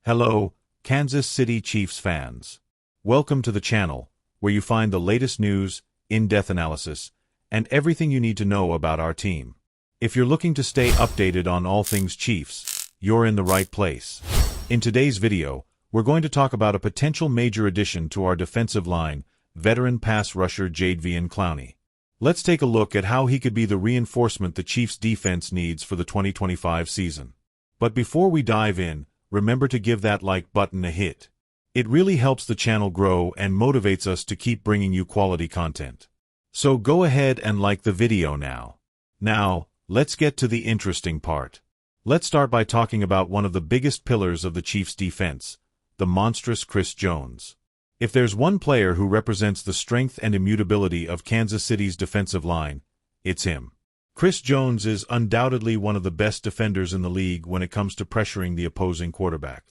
Hello, Kansas City Chiefs fans. Welcome to the channel, where you find the latest news, in-depth analysis, and everything you need to know about our team. If you're looking to stay updated on all things Chiefs, you're in the right place. In today's video, we're going to talk about a potential major addition to our defensive line, veteran pass rusher Jadeveon Clowney. Let's take a look at how he could be the reinforcement the Chiefs' defense needs for the 2025 season. But before we dive in, remember to give that like button a hit. It really helps the channel grow and motivates us to keep bringing you quality content. So go ahead and like the video now. Now, let's get to the interesting part. Let's start by talking about one of the biggest pillars of the Chiefs' defense, the monstrous Chris Jones. If there's one player who represents the strength and immutability of Kansas City's defensive line, it's him. Chris Jones is undoubtedly one of the best defenders in the league when it comes to pressuring the opposing quarterback.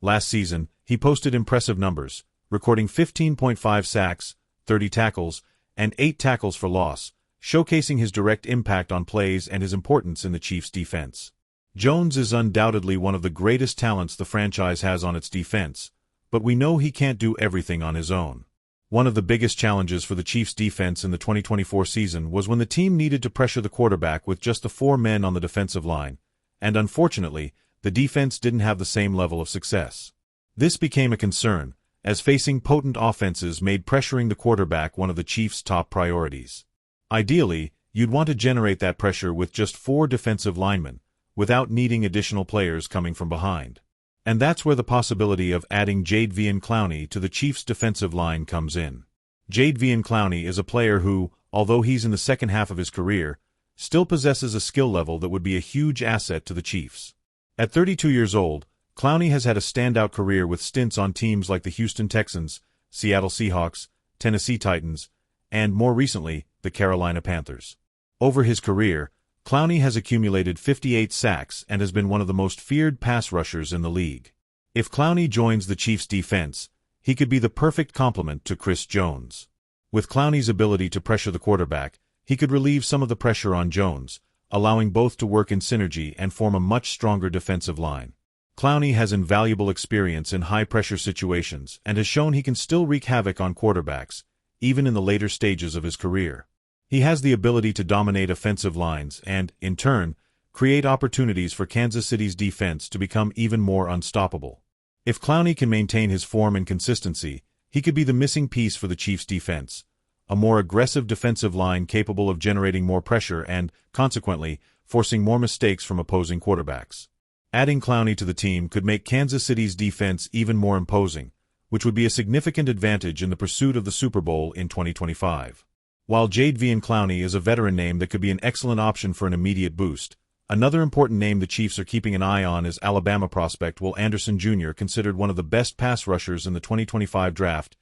Last season, he posted impressive numbers, recording 15.5 sacks, 30 tackles, and 8 tackles for loss, showcasing his direct impact on plays and his importance in the Chiefs' defense. Jones is undoubtedly one of the greatest talents the franchise has on its defense, but we know he can't do everything on his own. One of the biggest challenges for the Chiefs' defense in the 2024 season was when the team needed to pressure the quarterback with just the 4 men on the defensive line, and unfortunately, the defense didn't have the same level of success. This became a concern, as facing potent offenses made pressuring the quarterback one of the Chiefs' top priorities. Ideally, you'd want to generate that pressure with just 4 defensive linemen, without needing additional players coming from behind. And that's where the possibility of adding Jadeveon Clowney to the Chiefs' defensive line comes in. Jadeveon Clowney is a player who, although he's in the second half of his career, still possesses a skill level that would be a huge asset to the Chiefs. At 32 years old, Clowney has had a standout career with stints on teams like the Houston Texans, Seattle Seahawks, Tennessee Titans, and, more recently, the Carolina Panthers. Over his career, Clowney has accumulated 58 sacks and has been one of the most feared pass rushers in the league. If Clowney joins the Chiefs' defense, he could be the perfect complement to Chris Jones. With Clowney's ability to pressure the quarterback, he could relieve some of the pressure on Jones, allowing both to work in synergy and form a much stronger defensive line. Clowney has invaluable experience in high-pressure situations and has shown he can still wreak havoc on quarterbacks, even in the later stages of his career. He has the ability to dominate offensive lines and, in turn, create opportunities for Kansas City's defense to become even more unstoppable. If Clowney can maintain his form and consistency, he could be the missing piece for the Chiefs' defense, a more aggressive defensive line capable of generating more pressure and, consequently, forcing more mistakes from opposing quarterbacks. Adding Clowney to the team could make Kansas City's defense even more imposing, which would be a significant advantage in the pursuit of the Super Bowl in 2025. While Jadeveon Clowney is a veteran name that could be an excellent option for an immediate boost, another important name the Chiefs are keeping an eye on is Alabama prospect Will Anderson Jr., considered one of the best pass rushers in the 2025 draft.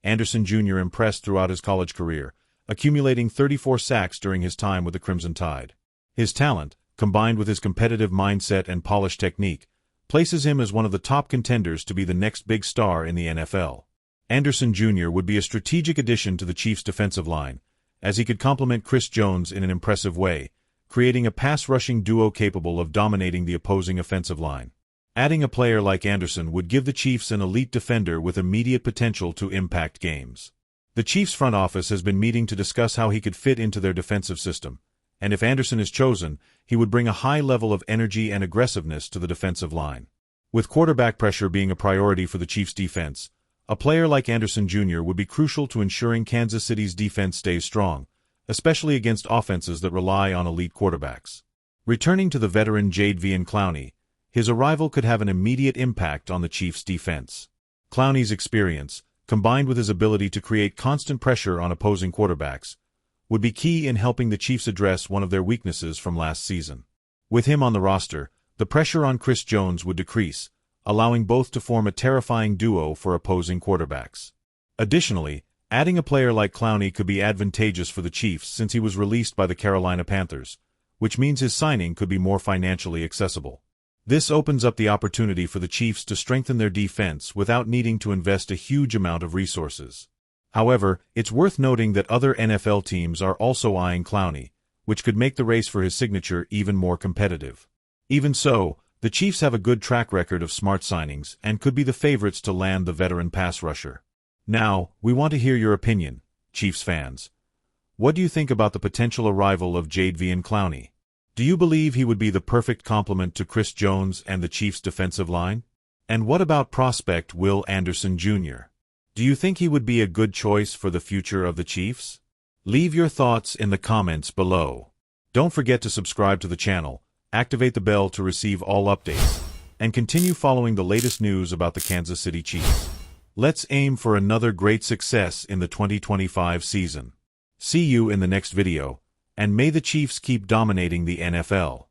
Anderson Jr. impressed throughout his college career, accumulating 34 sacks during his time with the Crimson Tide. His talent, combined with his competitive mindset and polished technique, places him as one of the top contenders to be the next big star in the NFL. Anderson Jr. would be a strategic addition to the Chiefs' defensive line, as he could complement Chris Jones in an impressive way, creating a pass-rushing duo capable of dominating the opposing offensive line. Adding a player like Anderson would give the Chiefs an elite defender with immediate potential to impact games. The Chiefs' front office has been meeting to discuss how he could fit into their defensive system, and if Anderson is chosen, he would bring a high level of energy and aggressiveness to the defensive line. With quarterback pressure being a priority for the Chiefs' defense, a player like Anderson Jr. would be crucial to ensuring Kansas City's defense stays strong, especially against offenses that rely on elite quarterbacks. Returning to the veteran Jadeveon Clowney, his arrival could have an immediate impact on the Chiefs' defense. Clowney's experience, combined with his ability to create constant pressure on opposing quarterbacks, would be key in helping the Chiefs address one of their weaknesses from last season. With him on the roster, the pressure on Chris Jones would decrease, allowing both to form a terrifying duo for opposing quarterbacks. Additionally, adding a player like Clowney could be advantageous for the Chiefs since he was released by the Carolina Panthers, which means his signing could be more financially accessible. This opens up the opportunity for the Chiefs to strengthen their defense without needing to invest a huge amount of resources. However, it's worth noting that other NFL teams are also eyeing Clowney, which could make the race for his signature even more competitive. Even so, The Chiefs have a good track record of smart signings and could be the favorites to land the veteran pass rusher. Now, we want to hear your opinion, Chiefs fans. What do you think about the potential arrival of Jadeveon Clowney? Do you believe he would be the perfect complement to Chris Jones and the Chiefs' defensive line? And what about prospect Will Anderson Jr.? Do you think he would be a good choice for the future of the Chiefs? Leave your thoughts in the comments below. Don't forget to subscribe to the channel, activate the bell to receive all updates, and continue following the latest news about the Kansas City Chiefs. Let's aim for another great success in the 2025 season. See you in the next video, and may the Chiefs keep dominating the NFL.